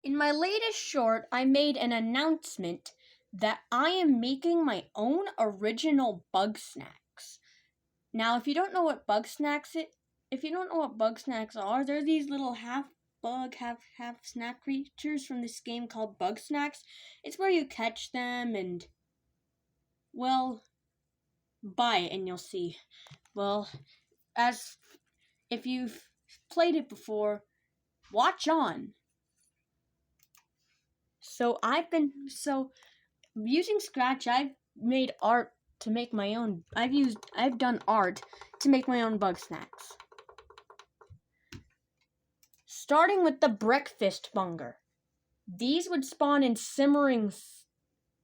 In my latest short, I made an announcement that I am making my own original Bugsnax. Now, if you don't know what Bugsnax are, they're these little half bug, half snack creatures from this game called Bugsnax. It's where you catch them and, well, buy it and you'll see. Well, as if you've played it before, watch on. So using Scratch, I've made art to make my own. I've done art to make my own Bugsnax. Starting with the breakfast bunger. These would spawn in simmering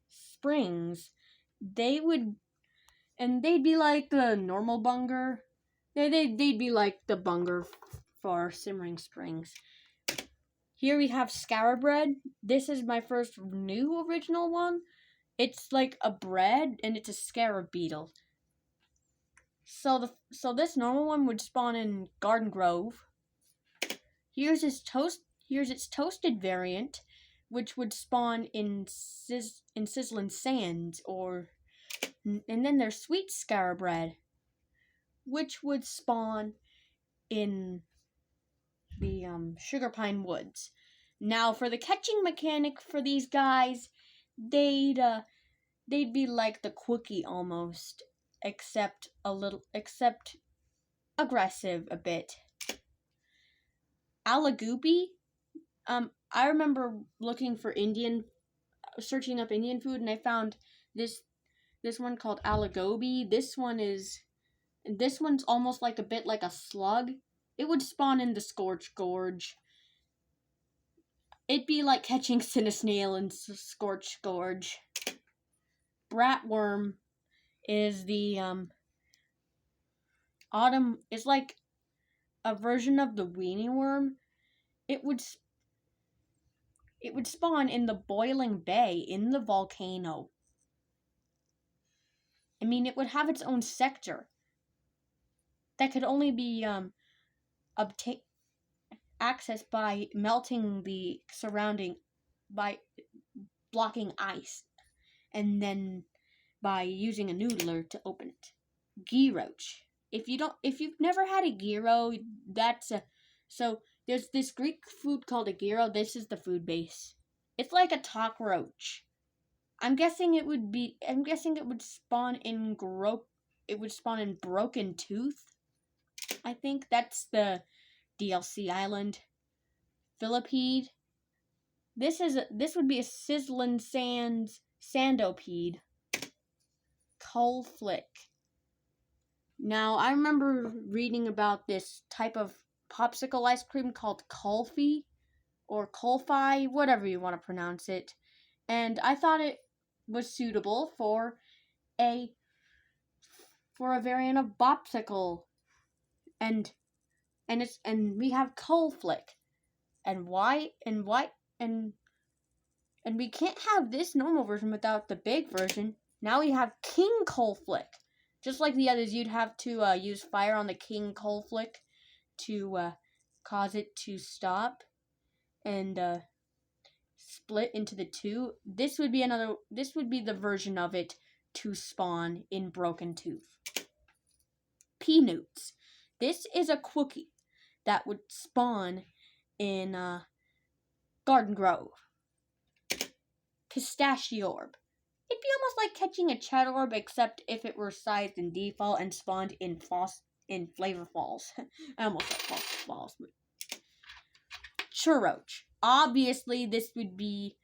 springs. They'd be like the normal bunger. They'd be like the bunger for simmering springs. Here we have scarab bread. This is my first new original one. It's like a bread, and it's a scarab beetle. So this normal one would spawn in Garden Grove. Here's its toasted variant, which would spawn in Sizzling Sands, and then there's sweet scarab bread, which would spawn in the Sugar Pine Woods. Now, for the catching mechanic for these guys, they'd be like the Quickie almost, except aggressive a bit. Alagoopy. I remember searching up Indian food, and I found this one called Alagoby. This one's almost like a bit like a slug. It would spawn in the Scorch Gorge. It'd be like catching Cinnasnail in Scorch Gorge. Bratworm is the autumn. It's like a version of the weenie worm. It would spawn in the boiling bay in the volcano. I mean, it would have its own sector that could only be accessed by melting the surrounding, by blocking ice, and then by using a noodler to open it. Gyroach. If you've never had a gyro, there's this Greek food called a gyro. This is the food base. It's like a cockroach. I'm guessing it would spawn in Broken Tooth. I think that's the DLC island. Philippede. This would be a Sizzling Sands Sandopede. Coalflick. Now, I remember reading about this type of popsicle ice cream called Kulfi, or Kulfi, whatever you want to pronounce it, and I thought it was suitable for a variant of Bopsicle, and we have Coalflick, and we can't have this normal version without the big version. Now we have King Coalflick. Just like the others, you'd have to use fire on the King Coalflick to cause it to stop and split into the two. This would be the version of it to spawn in Broken Tooth. Peanuts. This is a Quickie that would spawn in Garden Grove. Pistachio. It'd be almost like catching a Cheddar Orb, except if it were sized in default and spawned in Flavor Falls. I almost said Fossil Falls. Churroach. Obviously, this would be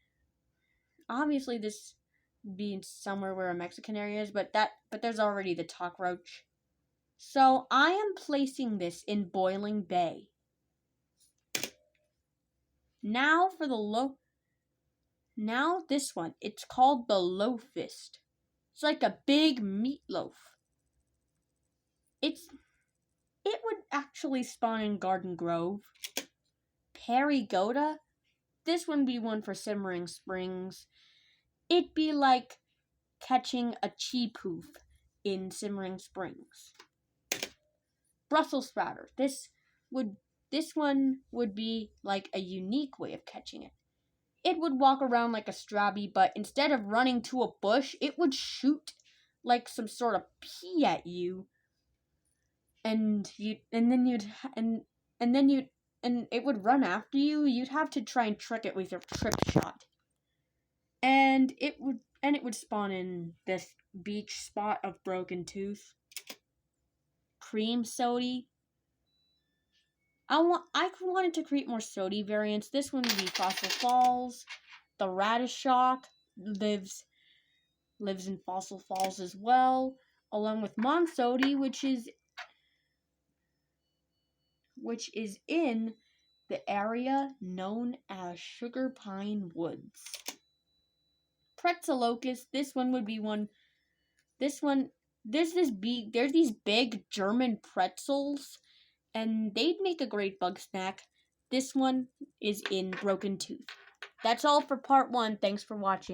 somewhere where a Mexican area is, but there's already the cockroach. So I am placing this in Boiling Bay. Now for the Now this one, it's called the Loafist. It's like a big meatloaf. It would actually spawn in Garden Grove. Perigoda. This would be one for Simmering Springs. It'd be like catching a Cheepoof in Simmering Springs. Brussels sprouter. This one would be like a unique way of catching it. it would walk around like a strabby, but instead of running to a bush, it would shoot like some sort of pea at you, and and it would run after you. You'd have to try and trick it with your trip shot, and it would spawn in this beach spot of Broken Tooth. Cream Sody. I wanted to create more Sody variants. This one would be Fossil Falls. The Radish Shock lives in Fossil Falls as well, along with Monsody, which is in the area known as Sugar Pine Woods. Pretzellocus, this one would be one. This one, there's these big German pretzels, and they'd make a great bug snack. This one is in Broken Tooth. That's all for part 1. Thanks for watching.